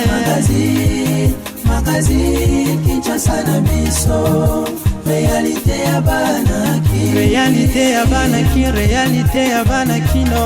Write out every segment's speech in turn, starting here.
magazine, magazine Kinshasa na biso, réalité ya banaki, réalité ya banaki, réalité ya banakino.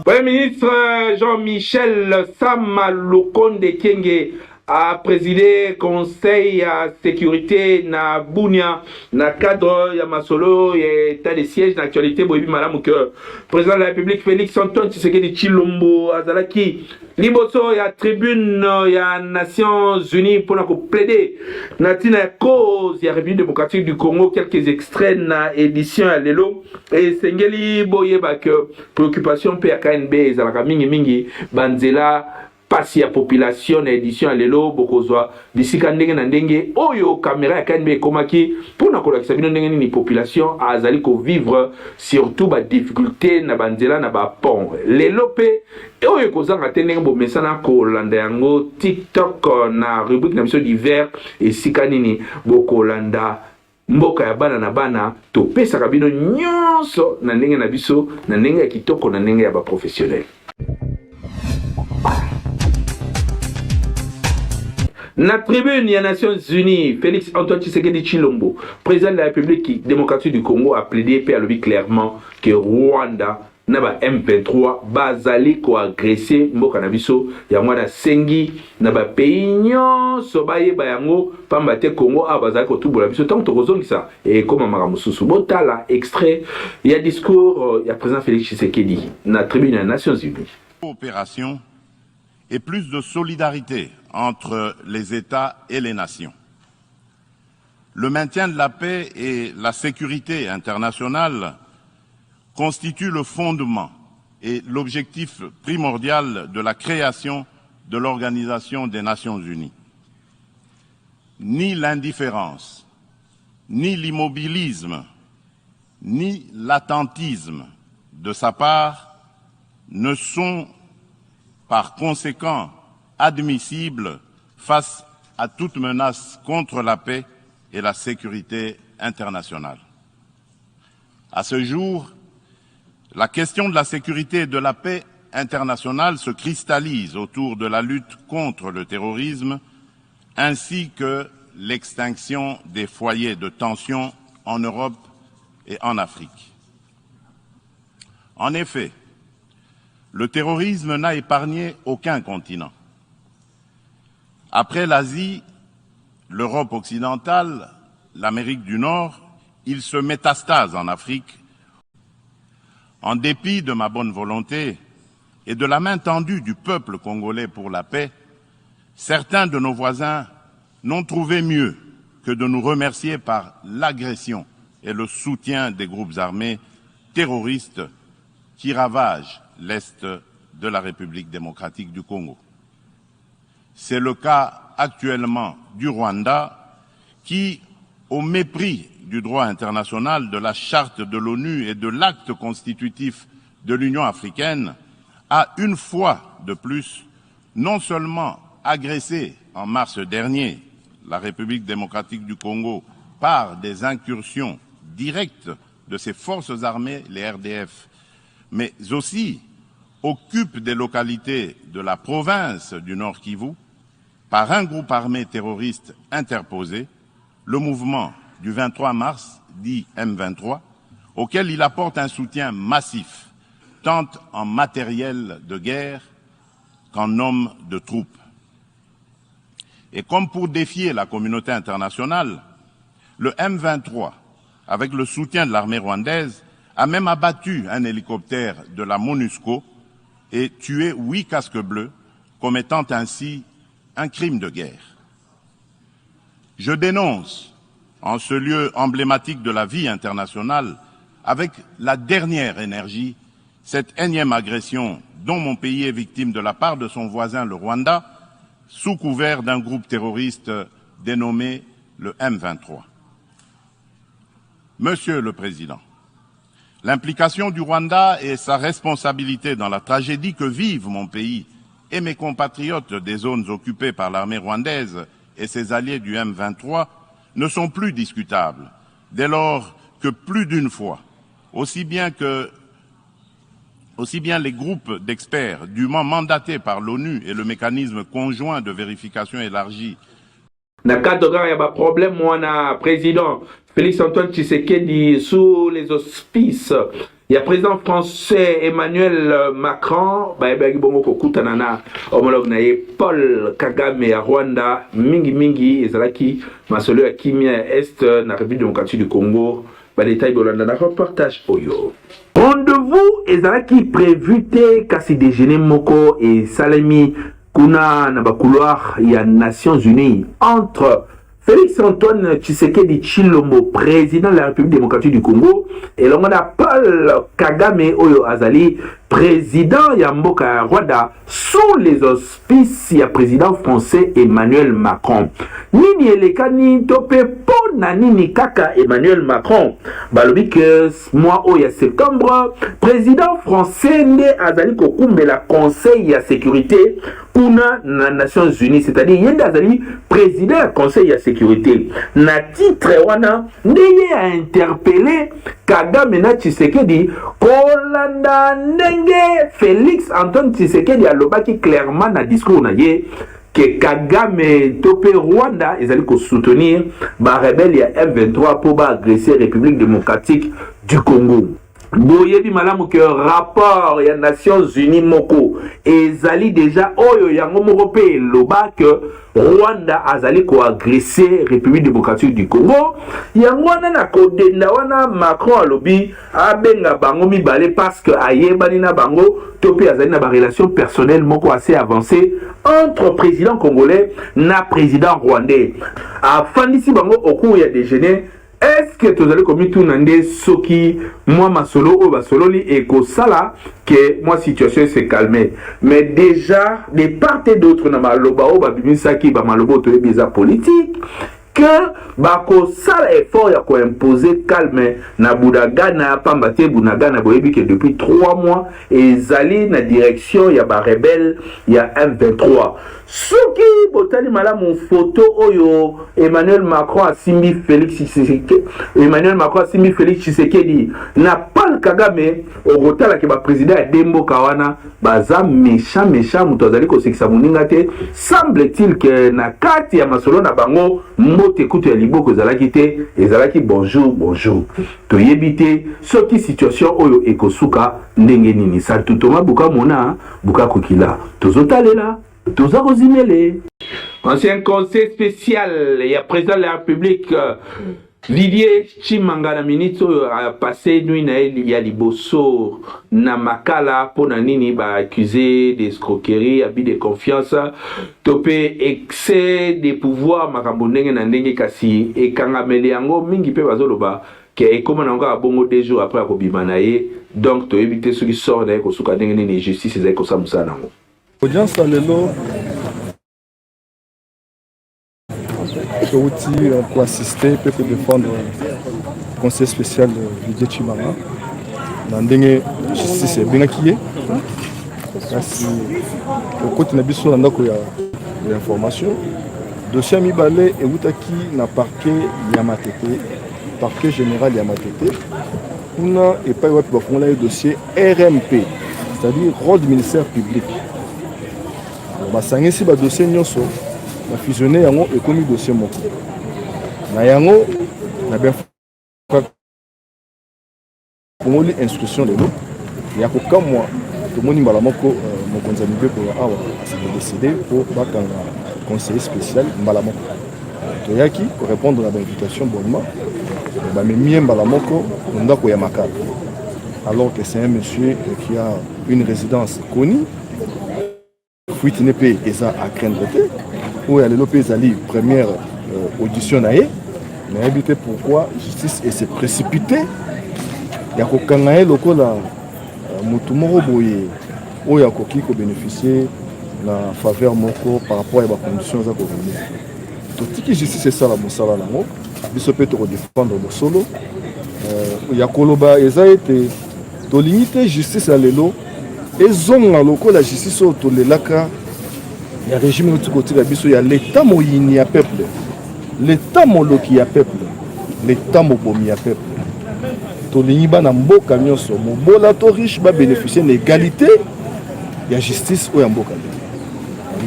Premier ministre Jean-Michel Sama Lukonde Kyenge a présidé conseil à sécurité na Bunia na cadre ya masolo et état de siège d'actualité boyebi malamu que président de la République Félix Antoine Tshisekedi Tshilombo azalaki liboso ya tribune ya Nations Unies pour ko plaider na tina cause ya République démocratique du Congo. Quelques extraits na édition ya lelo et sengeli boyeba que préoccupation pe ya KNB ezalaka mingi banzela pasi ya population na édition ya lelo bokozwa bisika ndenge na ndenge oyo caméra ya KNB ekomaki mpona kolakisa bino ndenge nini population azali kovivre surtout ba difficulté na banzela na bapont lelo mpe oyo ekozanga te ndenge bomesana kolanda yango TikTok na rubrique na biso divers esika nini bokolanda mboka ya bana na bana topesaka bino nyonso na ndenge na biso na ndenge ya kitoko na ndenge ya baprofessionnel. Na tribune ya Nations Unies, Félix Antoine Tshisekedi Tshilombo, président de la République démocratique du Congo, a plaidé et a levé clairement que Rwanda na ba M23 bazali ko agresser mboka na biso ya mwana sengi na ba pays nyonso bayeba yango pamba te Congo a bazali ko tubola biso tant tokozongisa et comme maramususu botala extrait ya discours ya président Félix Tshisekedi na tribune ya Nations Unies. Opération et plus de solidarité entre les États et les nations. Le maintien de la paix et la sécurité internationale constituent le fondement et l'objectif primordial de la création de l'Organisation des Nations Unies. Ni l'indifférence, ni l'immobilisme, ni l'attentisme de sa part ne sont par conséquent admissible face à toute menace contre la paix et la sécurité internationale. À ce jour, la question de la sécurité et de la paix internationale se cristallise autour de la lutte contre le terrorisme ainsi que l'extinction des foyers de tension en Europe et en Afrique. En effet, le terrorisme n'a épargné aucun continent. Après l'Asie, l'Europe occidentale, l'Amérique du Nord, il se métastase en Afrique. En dépit de ma bonne volonté et de la main tendue du peuple congolais pour la paix, certains de nos voisins n'ont trouvé mieux que de nous remercier par l'agression et le soutien des groupes armés terroristes qui ravagent l'Est de la République démocratique du Congo. C'est le cas actuellement du Rwanda qui, au mépris du droit international, de la charte de l'ONU et de l'acte constitutif de l'Union africaine, a une fois de plus non seulement agressé en mars dernier la République démocratique du Congo par des incursions directes de ses forces armées, les RDF, mais aussi occupe des localités de la province du Nord Kivu par un groupe armé terroriste interposé, le mouvement du 23 mars, dit M23, auquel il apporte un soutien massif, tant en matériel de guerre qu'en hommes de troupes. Et comme pour défier la communauté internationale, le M23, avec le soutien de l'armée rwandaise, a même abattu un hélicoptère de la MONUSCO et tué 8 casques bleus, commettant ainsi un crime de guerre. Je dénonce, en ce lieu emblématique de la vie internationale, avec la dernière énergie, cette énième agression dont mon pays est victime de la part de son voisin le Rwanda, sous couvert d'un groupe terroriste dénommé le M23. Monsieur le Président, l'implication du Rwanda et sa responsabilité dans la tragédie que vivent mon pays et mes compatriotes des zones occupées par l'armée rwandaise et ses alliés du M23 ne sont plus discutables, dès lors que plus d'une fois, aussi bien que Aussi bien les groupes d'experts dûment mandatés par l'ONU et le mécanisme conjoint de vérification élargie. Na cadre il y a un problème, moi, na président Félix Antoine Tshisekedi sous les auspices. Il y a président français Emmanuel Macron, homologue Paul Kagame à Rwanda, mingi ezalaki masolo ya kimia est na République démocratique du Congo. Détail bolanda na reportage oyo. Rendez-vous ezalaki prévu te kasi déjeuner moko et salami kuna na ba couloir ya Nations Unies entre Félix Antoine Tshisekedi Tshilombo, président de la République démocratique du Congo, et l'on a Paul Kagame Oyo Azali, président Yamboka Rwanda, sous les auspices du président français Emmanuel Macron. Nini elekani tope pona nini kaka Emmanuel Macron. Balobi que mois oya septembre, président français ne Azali kokumbe la conseil ya sécurité kuna na Nations Unies, c'est-à-dire yende Azali président ya conseil ya sécurité. Na titre wana ndeye a interpellé Kagame na Tshisekedi kolanda ndenge Félix Antoine Tshisekedi alobaki clairement na discours na ye que Kagame topé Rwanda ezali ko soutenir ba rebelle ya M23 pour ba agresser République démocratique du Congo. Boyebi malamu que rapport ya Nations Unies moko ezali déjà oyo yango moko pe loba que Rwanda azali ko agresser République démocratique du Congo. Yango wana na kodenda wana Macron alobi abenga bango mibale parce que ayebani na bango topi azali na ba relation personnelle moko assez avancée entre président congolais na président rwandais. Afandisi bango oku ya déjeuner. Est-ce que tu as commis tout nande soki moi ma solo ou ba solo li eko sala que moi situation s'est calmée, mais déjà de part et d'autre na maloba o ba bimisa ki ba maloba to biza politique que bako sala effort ya ko imposer calme na Bunagana pambate Bunagana boyebi que depuis 3 mois ezali na direction ya ba rebelle ya M23. Soki botali malamu photo oyo Emmanuel Macron asimbi Félix Tshisekedi, Emmanuel Macron asimbi Félix Tshisekedi na Paul Kagame orotala ke ba président ya Dembo Kawana baza méchant muto azali ko sekisa muninga te. Semble-t-il que na kati ya masolo na bango mbote kutu ya liboko ezalaki te, ezalaki bonjour toyebi te soki situation oyo ekosuka ndenge nini. Santutoma buka mona buka kokila tozotalela toza kozimele. Ancien conseil spécial il y a président de la République Didier Tshimanga ministre a passé nuit na ya liboso na makala pona nini ba accusé d'escroquerie, abus de confiance, topé excès de pouvoir makambo ndenge na ndenge kasi ekangamele yango mingi pe bazoloba ke ekoma na nga bongo 2 jours après akobima na ye, donc to éviter ce qui sort na ko suka ndenge nini justice ezali ko samusa nango. Audience lelo pour assister, peut défendre le conseil spécial de Didier Tshimanga. Dans le justice est bien acquis. Au côté de la l'information, le dossier Mibale est outaki na parquet Yamatete, parquet général Yamatete. On a le dossier RMP, c'est-à-dire rôle du ministère public. Si le dossier Nyoso, na fusionné yango ekomi dossier moko na yango na bien komoli instruction lelo ya kokamwa tomoni mbala moko mokonzi mibe ko awa a décidé pour bakanga conseiller spécial mbala moko toyaki pour répondre à l'invitation bonnement ba memie mbala moko ndako ya makala alors que c'est un monsieur qui a une résidence connue fuite n'est pas eza à craindre. Où il y a les première audition, mais éviter pourquoi la justice s'est précipitée. Il y a des gens qui ont bénéficié de la faveur par rapport à la condition. Toute la justice est ça, la moussala, il faut défendre le solo. Il y a des limiter la justice à l'élo. Et la justice il y a un régime il y a l'État moyini à peuple, l'État moloki à peuple, l'État mobomi à peuple. tolingi bana mboka nyonso mobola to riche ba bénéficier de l'égalité ya justice oyo ya mboka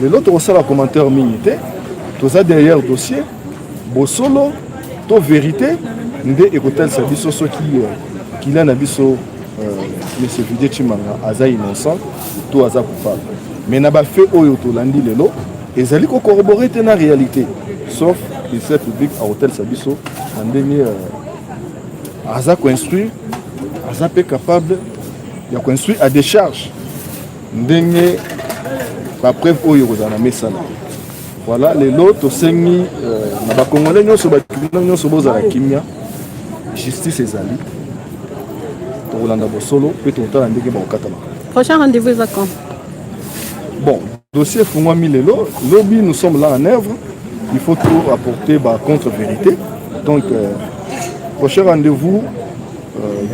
lelo tokosala commentaire mingi te toza derrière dossier bosolo to vérité nde ekotalisa biso soki kila na biso monsieur Didier Tshimanga aza innocent to aza coupable mais na ba fait oyo tolandi lelo ezali ko corroborer te na réalité sauf le service public à hôtel Sabiso en dernier aza construire aza pe capable de construire à décharge ndenge ba preuve oyo kozana mesana voilà les lots sengi na ba congolais nyonso ba nyonso bozala kimia justice ezali to Rolanda Bosolo pe to tala ndenge ba okatama. Prochain rendez-vous à quand? Bon, dossier Fungwami Lelo, lobby nous sommes là en œuvre. Il faut tout apporter contre-vérité. Donc, prochain rendez-vous,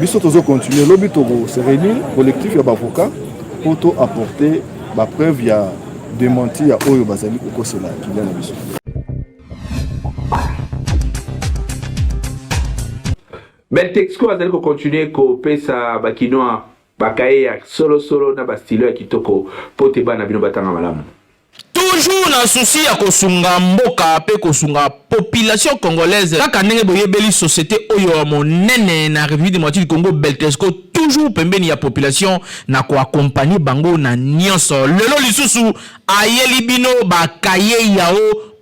Bissot continuer. Lobby Togo se réunit, collectif et avocat, pour tout apporter la preuve, il y a démenti à Oyo Bazali Koko Sela qui vient à Bissot. Beltexco azali ko continuer ko pesa bakinoa bakaye ya solo na bastilo ya kitoko pote bana bino batanga malamu. Toujours na souci ya kosunga mboka pe kosunga population congolaise kaka ndenge boyebeli société oyo monene na République démocratique du Congo Beltexco toujours pembeni ya population na ko accompagner bango na nyonso lelo lisusu ayeli bino bakaye yao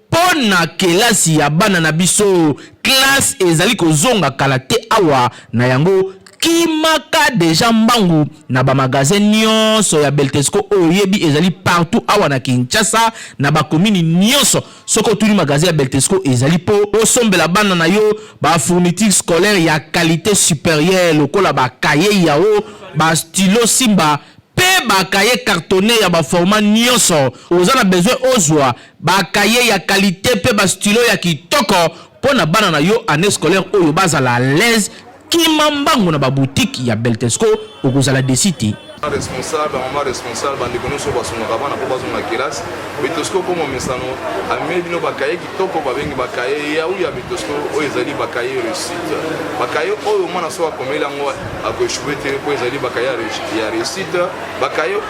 pona kelasi ya bana na biso classe ezali kozonga kalate awa na yango kimaka deja mbangu na ba magasin nyonso ya Beltexco oyebi ezali partout awa na Kinshasa na ba commune nyonso soko tuli magasin ya Beltexco ezali po osombela bana na yo ba fourniture scolaire ya qualité supérieure lokola ba cahier yao ba stylo Simba pe ba cahier cartonné ya ba format nyonso ozana besoin ozwa ba cahier ya qualité pe ba stylo ya kitoko pona bana na yo année scolaire oyo bazala l'aise kimambango na ba boutique ya Beltexco okozala desiti responsable, maman responsable, bande kono so basonga bana po bazonga classe. Beltexco comme mesano, amedi no bakaye kitoko babengi bakaye ya u ya Beltexco o ezali bakaye réussite. Bakaye o mwana so akomela ngo akoshubete ko ezali bakaye ya réussite. Bakaye o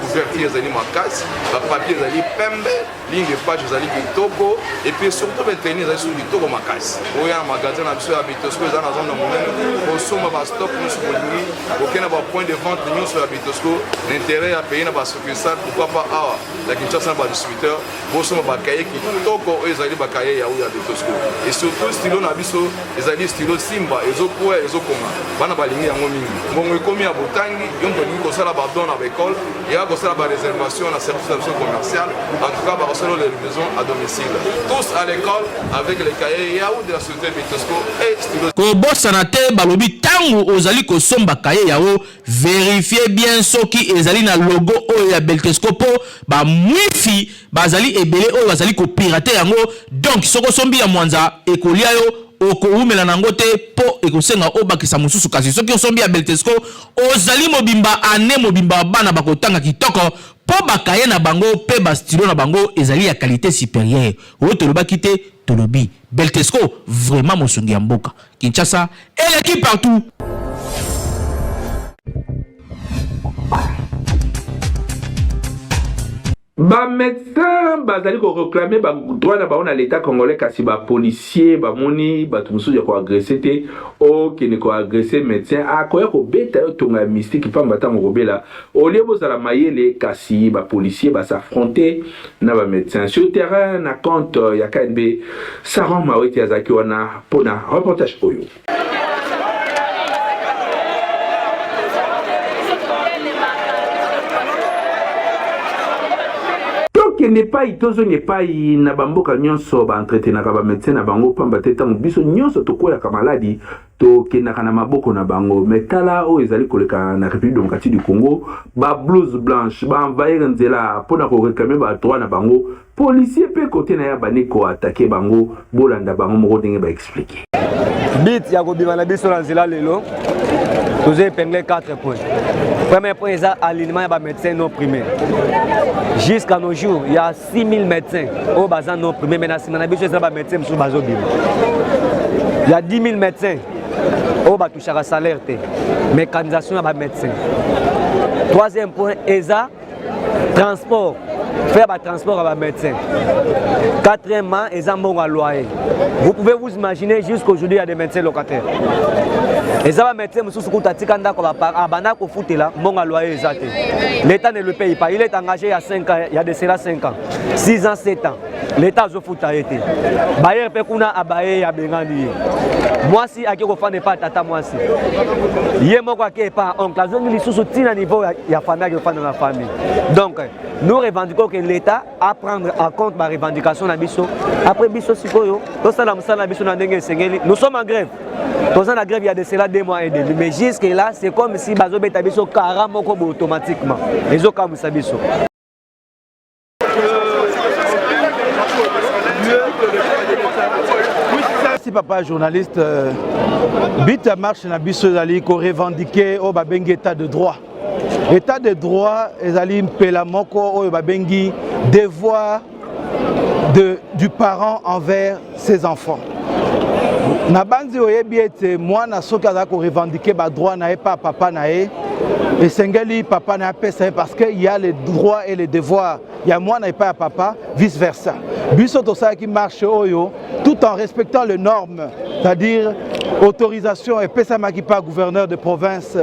couverture ezali makasi, ba papier ezali pembe, ligne de page ezali kitoko et puis surtout beteni ezali sur kitoko makasi. O ya magasin na biso ya Beltexco ezana zone na monene, o soma ba stock no so bolingi, o kena ba point de vente nyonso ya l'intérêt à payer dans la succursale, pourquoi pas à la Kinshasa dans le distributeur, bon, ça va cahier qui toko ils allaient bakaye ya ou ya Beltexco et surtout stylo na biso ils allaient stylo Simba ils ont quoi ils ont comment bana balingi yango mingi bon ekomi ya botangi yombo ni ko sala ba don à l'école et a ko sala ba réservation na service commercial en tout cas ba ko sala les livraisons à domicile tous à l'école avec les cahiers ya ou de la société Beltexco et stylo ko bossana te balobi tangu ozali ko somba cahier yao vérifier bien soki ezali na logo oyo ya Beltexco po ba mwifi bazali ebele oyo bazali ko pirater yango donc soko sombi ya mwanza ekolia yo okoumela nango te po ekosenga obakisa mususu kasi soki osombi ya Beltexco ozali mobimba ane mobimba bana bakotanga kitoko po bakaye na bango pe ba stylo na bango ezali ya qualité supérieure oyo tolobaki te tolobi Beltexco vraiment mosungi ya mboka Kinshasa et l'équipe partout. Ba médecin bazali ko réclamer ba droit na ba on l'état congolais kasi ba policier ba moni ba tumusu ya ko agresser te o kene ko agresser médecin a ko ya ko beta yo tonga mystique pamba tango ko bela o lebo za la mayele kasi ba policier ba s'affronter na ba médecin sur terrain na compte ya KNB Saron Mawete azaki wana pona reportage oyo. N'est pas itozo n'est pas na bamboka nyonso ba entretenir ka ba médecin na bango pamba teta biso nyonso to kola ka maladi to kenaka na maboko na bango metala o ezali koleka na République démocratique du Congo ba blouse blanche ba envahir nzela pona ko réclamer ba droit na bango policier pe côté na ya baniko attaquer bango bolanda bango moko ndenge ba expliquer bit ya ko bima na biso na nzela lelo nous épinglé 4 points. Premier point, c'est l'alignement des médecins non primés. Jusqu'à nos jours, il y a 6000 médecins au bazar non primés. Mais dans les médecins, il y a 10 000 médecins on va toucher à salaire, mécanisation à médecin. Troisième point, ESA, transport, faire un transport à médecin. Quatrièmement, ESA mon loyer. Vous pouvez vous imaginer jusqu'aujourd'hui il y a des médecins locataires. ESA médecin, monsieur Soukuta Tikanda ko ba bana ko futela mon loyer exact. L'État ne le paye pas. Il est engagé il y a 5 ans, il y a de cela 5 ans, 6 ans, 7 ans. L'État a foutu été. Bayer pekuna abaye ya bengani. Moi si akiko fa ne pas tata moi si. Yé moko ake pas oncle, la zone li sous tina niveau ya famille qui fa dans la famille. Donc nous revendiquons que l'État à prendre en compte ma revendication na biso. Après biso sikoyo, to sala musala biso na ndenge sengeli. Nous sommes en grève. Dans la grève il y a de cela 2 mois et demi. Mais jusque là, c'est comme si bazo beta biso carrément automatiquement. Les autres comme ça biso. Si papa journaliste, bit à marche na biso zali ko revendiquer au babengi état de droit. État de droit ezali mpela moko o babengi devoir du parent envers ses enfants. Na banzi oyebi ete mwana soki aza ko revendiquer ba droit na pas papa na e et sengeli papa na pesa parce que il y a les droits et les devoirs. Il y a mwana et pas papa, vice versa. Biso to ça qui marche oyo tout en respectant les normes, c'est-à-dire autorisation et pesa makipa gouverneur de province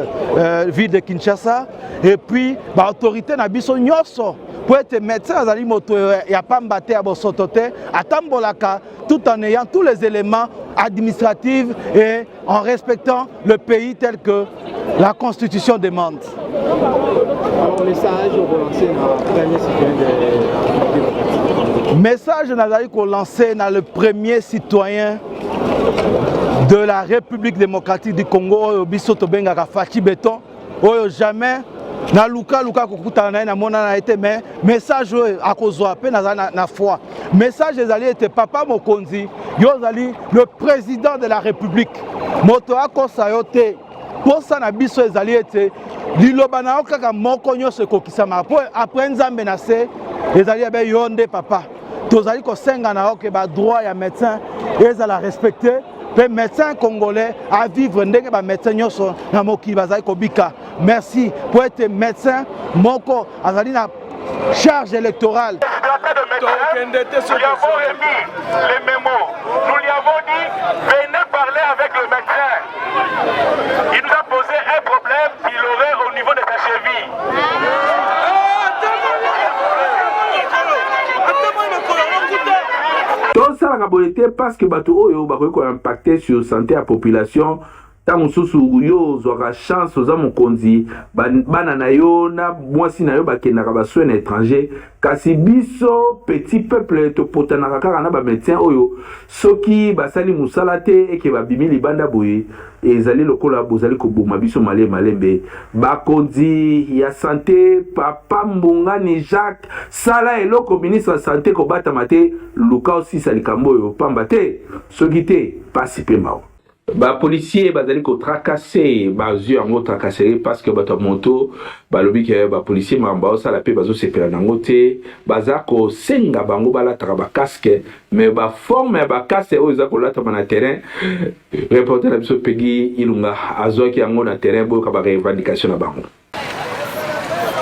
ville de Kinshasa et puis ba autorité na biso nyoso pour être médecin azali moto ya pamba te ya bosotote atambolaka tout en ayant tous les éléments administratifs et en respectant le pays tel que la Constitution demande. Alors, message pour lancer le premier citoyen message nazali ko lancer dans le premier citoyen de la République démocratique du Congo oyo biso to bengaka Fachi Beton oyo jamais na luka kokuta na mona na été mais message akozwa pe na foi message ezali était papa mokonzi yo zali le président de la République moto akosa yo te posa na biso ezali était liloba na okaka moko nyose kokisama après nzambe na se ezali be yonde papa tozali ko senga na oke ba droit ya médecin ezala respecter pe médecin congolais à vivre ndenge ba médecin nyonso na mokili bazali kobika. Merci pour être médecin moko azali na charge électorale. Nous lui avons remis les mémos. Nous lui avons dit venez parler avec le médecin. Il nous a posé un problème qu'il aurait au niveau de sa cheville. Tout ça la bonité parce que bateau oyo bakoki impacter sur santé à population. Tant susu yo zwa chance oza mokonzi bana na yo na mwasi na yo bakendaka baswe na étranger kasi biso petit peuple to potanaka kaka na ba médecin oyo soki basali musala te eke babimi libanda boye ezali lokola bozali koboma biso malembe bakonzi ya santé papa Mbongani Jacques sala eloko ministre ya santé kobatama te luka aussi salikambo oyo pamba te soki te pasi pe mao. Ba policier bazali ko tracasser bazu yango tracasser parce que bato moto balobi ke ba policier mamba osala pe bazo sepela nango te bazako senga bango balata ba casque mais ba forme ba casque o ezako lata na terrain reporter la biso Peggy Ilunga azoki yango na terrain boyo ka ba revendication na bango.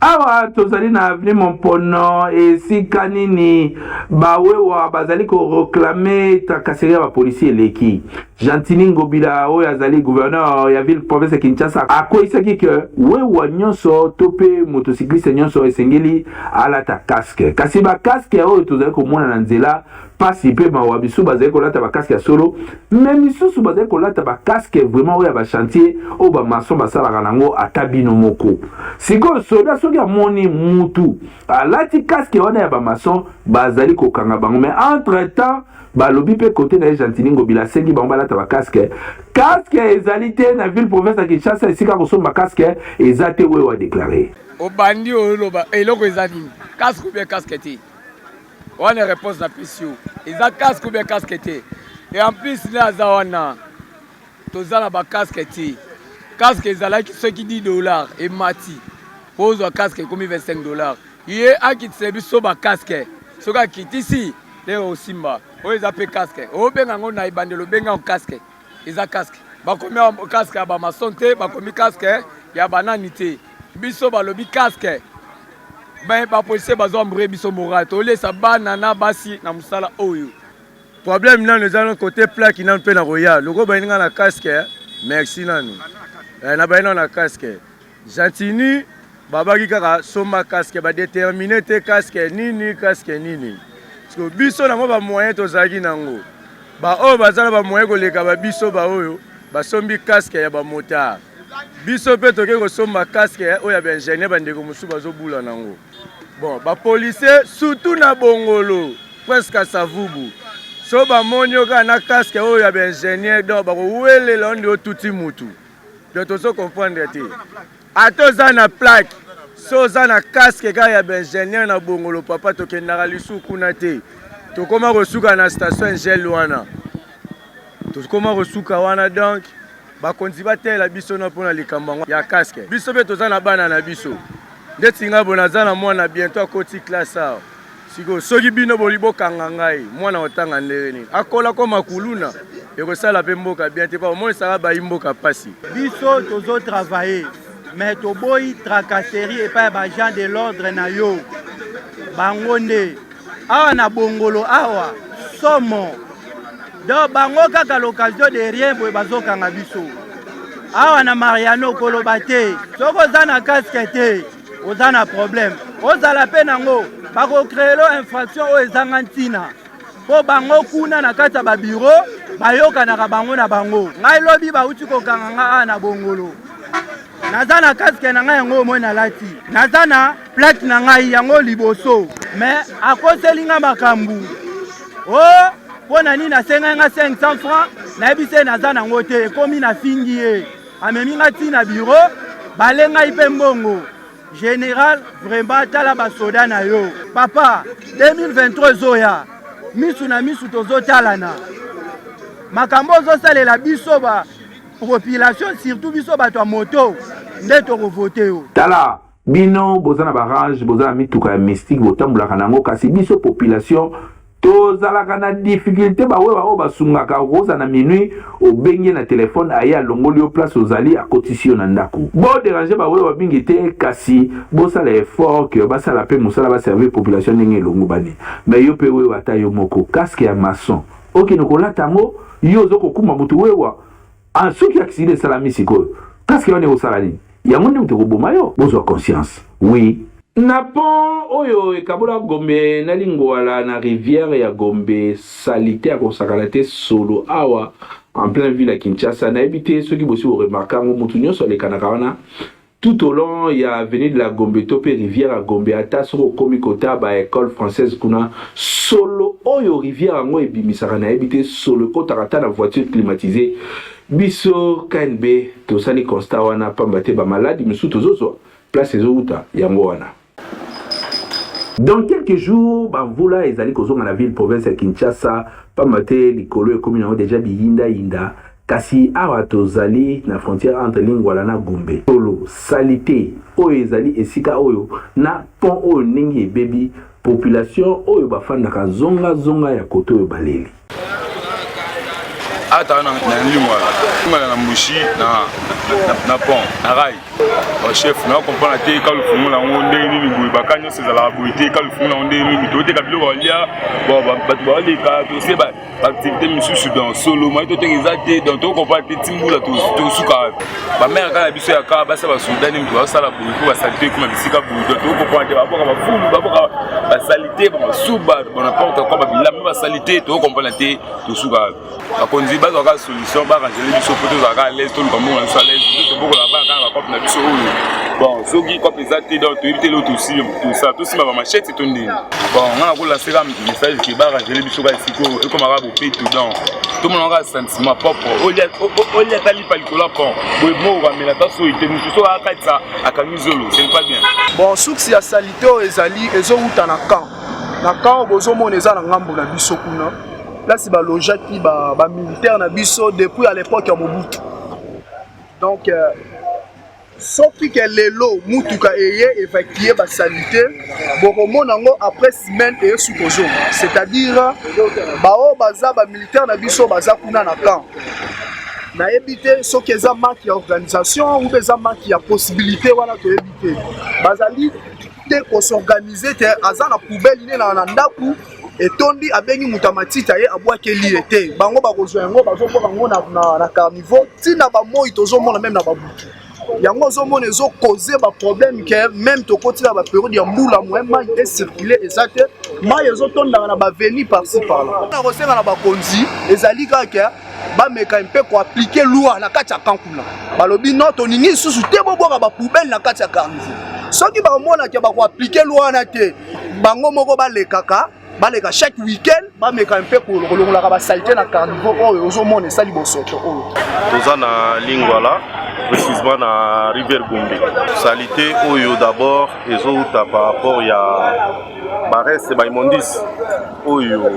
Awa tozali na avenue Mompono esika nini bawewa bazali ko réclamer tracasserie ba policier leki Gentini Ngobila oyo azali gouverneur ya ville province Kinshasa akoisaki ke wewa nyonso tope motocycliste nyonso esengeli alata casque kasi ba casque oyo tozali komona na nzela pasi pe mawa bisu bazali kolata ba casque ya solo mais misusu bazali kolata ba casque vraiment oyo ba chantier o ba maçon basalaka nango atabino moko siko soda soki amoni mutu alati casque wana ya ba maçon bazali kokanga bango mais entre temps balobi pe côté na Gentini Ngobila sengi bango balata ba casque ezalité na ville province ya Kinshasa esika kosomba casque ezate wewa déclaré obandi oloba eloko ezali casque ou bien casque ti on a réponse na pisio eza casque ou bien casque ti et en plus là za wana tozala ba casque ti casque ezalaki soki $10 et mati pose wa casque comme $25 ye akitse biso ba casque soka kitisi le osimba o eza pe casque o benga ngo na ibandelo benga o casque eza casque bakomi casque ya bamason te bakomi casque ya banani te biso balobi casque bapolisier bazwambure biso moral tolesa bana na basi na mosala oyo problème nano eza no côté plaque nano mpe na royal loko bayeninga na casque merci nano na bayena na casque Gentini babaki kaka somba casque badétermine te casque nini parce que biso nango bamoyen tozalaki nango baoyo baza na bamoyen koleka babiso baoyo basombi casque ya bamotard biso mpe toke kosomba casque oyo ya baingénieur bandeko mosusu bazobula nango bon bapolisier surtout na bongolo presque à Savubu so bamoni oka na casque oyo ya baingénieur donc bakowelela nde otuti mutu donc tozo comprendre te ata oza na plaque so oza na casque kaka ya baingénieur na bongolo papa tokendaka lisusu kuna te tokoma kosuka na station ingel wana tokoma kosuka wana donc bakonzi batela biso na mpona likambo ya casque biso mpe toza na bana na biso ndeti nga bona aza na mwana bientôt akoti classe awa siko soki bino boli bokanga ngai mwana otanga ndenge nini akola ko makuluna ekosala mpe mboka bien te pa omonisaka bayi mboka pasi biso tozotravaille mais toboyi tracasserie epai ya bagent de l'ordre na yo bango nde awa na bongolo awa somo donc bango kaka l'occasion de rien boye bazokanga biso awa na Mariano koloba te soki oza na casque te oza na problème ozala mpe nango bakokreelo infraction oyo ezanga ntina mpo bango kuna na kati ya babiro bayokanaka bango na bango ngai lobi bauti kokanga nga awa na bongolo naza na casque na ngai yango omoi nalati naza na plaque na ngai yango liboso mais akoseli nga makambo o mpo na nini asengai nga 500 francs nayebi se naza nango te ekomi na fingi ye amemi nga ntina biro balengai mpe mbongo général vraiment tala basoda na yo papa 2023 ezoya misu na misu tozotalana makambo ozosalela biso ba population surtout biso bato ya moto nde tokovote yo tala bino boza na barage boza na mituka ya mystique botambulaka nango kasi biso population tozalaka na difficulté bawewa oyo basungaka okoza na minuit obengi na telefone aye alongoli yo place ozali akotisi yo na ndako boderange bawewa bingi te kasi bosala effort ke basala mpe mosala baservir population ndenge elongo bani me yo mpe wewa ata yo moko casque ya mason okende kolata yango yo ozokokuma motu wewa soki accident esalami sikoyo casque wana ekosala nini yango nde moto ekoboma yo bozwa conscience oui na pont oyo ekabola Gombe na lingwala na rivière ya Gombe salite akosakala te solo awa en plein ville à Kinshasa na ebité ceux qui bosi au remarquant mutu nyonso lekanaka wana tout au long ya avenue de la Gombe topé rivière à Gombe ata soko komi kota ba école française kuna solo oyo rivière ngo ebimisaka na ebité solo kotaka na voiture climatisée biso KNB tosali constat wana pamba te ba maladi misu tozozo place ezouta yango wana. Dans quelques jours, Bavoula et Zali Kozonga la ville province de Kinshasa, Pamate, Likolo et Komina ont déjà Yinda Yinda, Kasi Awato Zali, la frontière entre Lingwala na Gombe. Solo, Salité, Oye Zali et Sika Oyo, na Pont Oyo Ningi et Baby, population Oyo Bafandaka Zonga Zonga ya Koto Oyo Baleli. Ata na Lingwala na Mushi na pont na rai au chef na comprendre te ka le fumu la onde ni boy bakanyo se za la boité ka le fumu la onde ni to te ka bilo lia bon ba le ka to se ba activité mususu dans solo moi to te exacté dans to comprendre te timbula to suka ba mère ka biso ya ka ba sa ba soudan ni to sala boy ko ba salité kuma bisika boy to comprendre ba boka ba fumu ba boka ba salité ba suba bon n'importe quoi ba bila ba salité to comprendre te to suka ba konzi ba za ka solution ba ranger biso poto za ka l'est to comme on soit l'aise to beaucoup là-bas quand la copie na biso bon soki copie exacté donc to éviter l'autre aussi tout ça tout si ma machette c'est ton dit bon on a la séram message qui ba ranger biso ba siko et comme arabe fait tout dans tout le monde a sentiment propre au lieu tali pas le pont boy mo va mais la tasse il te nous tout ça à ça à Kamizolo c'est pas bien bon souci ya salité ezali ezo uta na camp bozo mona eza na ngambo na biso kuna là c'est ba lojaki ba militaire na biso depuis à l'époque ya Mobutu. Donc, sauf que les lots, Moutouka et effectué la sanité, Boromonango après semaine et sous Kozo. C'est-à-dire, Bao Baza, militaire Nabiso Baza Kuna na camp. nayebi te soki eza manque ya organisation ou eza manque ya possibilité wana toyebi te bazali te kosorganize te aza na poubelle ine na ndaku etondi abengi moto ya matita ye abwakeli ye te bango bakozwa yango bazoboka yango na carnivore ntina bamoi tozomona meme na babutu yango ozomona ezokoze baproblème ke même tokotika baperiode ya mbula moye mai ecircule eza te mai ezotondaka na baveni parci parla na kosenga na bakonzi ezali kaka bameka mpe koaplike loi na kati ya kankuna balobi no toningi lisusu te boboka bapoubele na kati ya carnivore soki bamonaka bakoaplike loi wana te bango moko balekaka chaque week-end bameka mpe kolongolaka basalite na carnivore oyo ozomona esali bosoto oyo toza na Lingwala précisément na rivière Gombe salite oyo d'abord ezouta par rapport ya bareste baimondisi oyo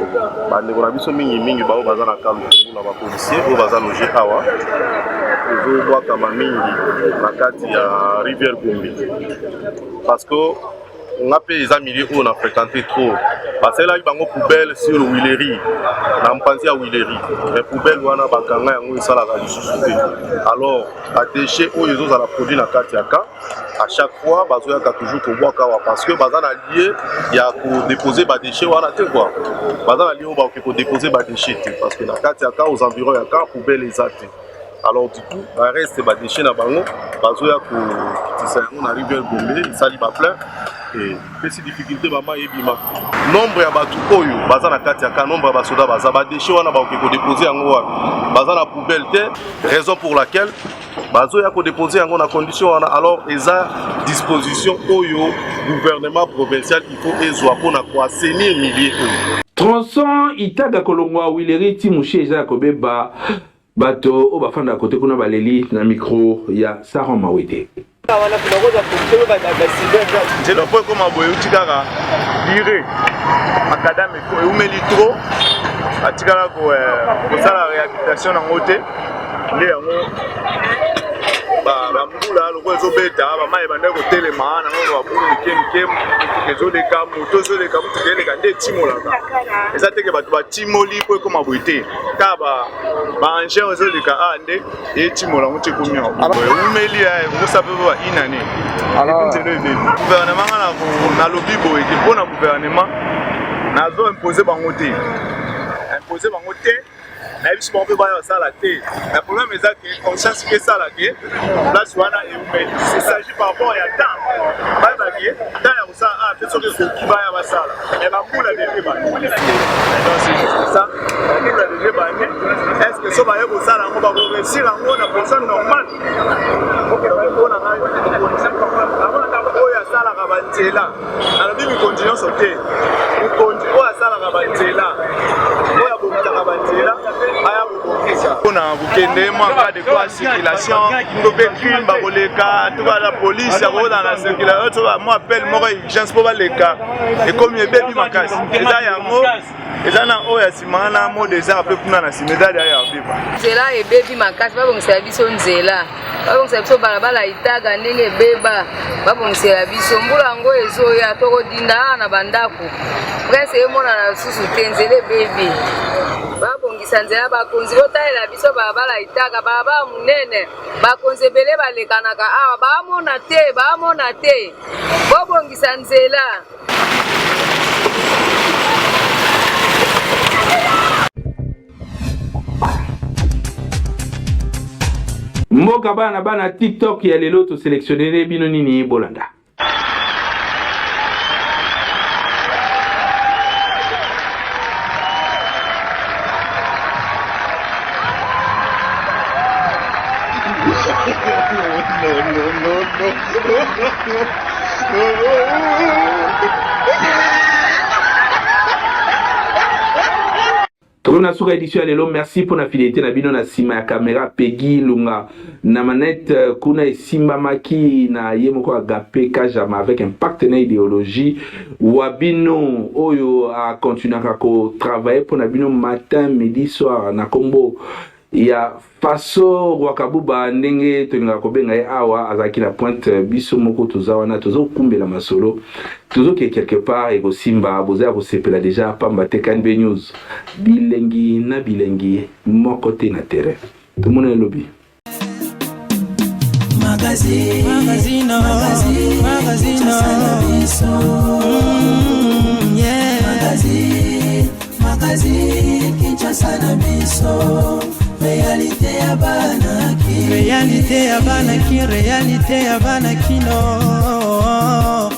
bandeko na biso mingi bao baza na kambo na bapolisier oyo baza loge awa ezobwakama mingi na kati ya rivière Gombe parce que on a payé les milieux où on a fréquenté trop. Parce que là, il y a une poubelle sur le Willery. On a pensé à Willery. Les poubelles, on a bakanga et on a du sous-souté. Alors, à déchets, où ils ont produit dans Katiaka, à chaque fois, il y a toujours pour boire parce que bazan allié, il y a pour déposer des déchets, on a tout quoi. Bazan allié, on va pour déposer des déchets parce que dans Katiaka, aux environs, il y a une poubelle les actes. Alors du coup, il reste des déchets dans Bango, bazoya pour arriver à Gombe, ça li plein et ces difficultés maman ebima. Nombre ya batu oyo baza na kati ya ka nombre ya basoda baza ba déchets wana ba ko déposer yango wana. Baza na poubelle te, raison pour laquelle bazoya ko déposer yango na condition wana alors eza disposition oyo gouvernement provincial il faut ezwa pour na ko assainir milieu oyo. Tronçon itaga kolongwa Willery Timushi eza kobeba bato o bafanda kote kuna baleli na micro ya Saron Mawete. Je ne peux comment boye utikaka dire akadame ko umeli trop atikala ko sala réhabilitation na ngote nde yango ba mbula loko ezobeta ba mai bande ko telema na ngo ba bulu kem ezoleka moto ezoleka mutu keleka nde timolaka eza teke bato ba timoli po ko maboite ka ba angel ezoleka ande e timola mutu komia umeli ya ngosa pe ba inane alors gouvernement na lobby boye ke pona gouvernement nazo imposer bango te na biso on peut pas ça la tête. Le problème est que conscience que ça la tête. Là tu vois là et il s'agit par rapport à temps. Ba ba qui dans ya ça ah peut-être que qui va ya ça là. Et la boule de débat. Donc c'est ça. La boule de débat est-ce que ça va y ça là on va réussir en une personne normale. OK on a oya ça la rabantela. Alors nous continuons sauter. Nous continuons à ça la rabantela. Oya bonita rabantela. On a bouquet manque de quoi circulation, crime, tout la police, dans la circulation, moi appelle moi urgence pour les cas. Et comme il baby ma casse, et là il y a un mot, et là on a simana mot des arts peu pour na simeda derrière viva. C'est là et baby ma casse, pas bon service on zela. Pas bon service balabala itaga ndenge beba, pas bon service mbula ngo ezo ya toko dinda na bandako. Prince emona na susu tenzele baby. Babongisa nzela bakonzi botalela biso balabala itaka baba munene bakonzi ebele balekanaka awa baamona te bobongisa nzela. Mboka bana TikTok ya lelo to sélectionner bino nini bolanda. Tona suka édition lelo, merci pour la fidélité na bino na sima ya caméra Peggy Lunga na manette kuna esimba maki na yemoko agape kajama avec un partenaire idéologie wabino oyo a continuer à travailler pour na bino matin midi soir na kombo ya faso wakabuba ndenge tolinga kobenga ye awa azaki na pointe biso moko tozawana tozo kumbela masolo tozo ke quelque part ego simba boza ko sepela déjà pamba te Kanbe News bilengi na bilengi moko te na terrain. tout le monde est lobby. Magazine, Kinshasa na biso. Réalité ya banaki, réalité ya banaki, réalité ya banaki no.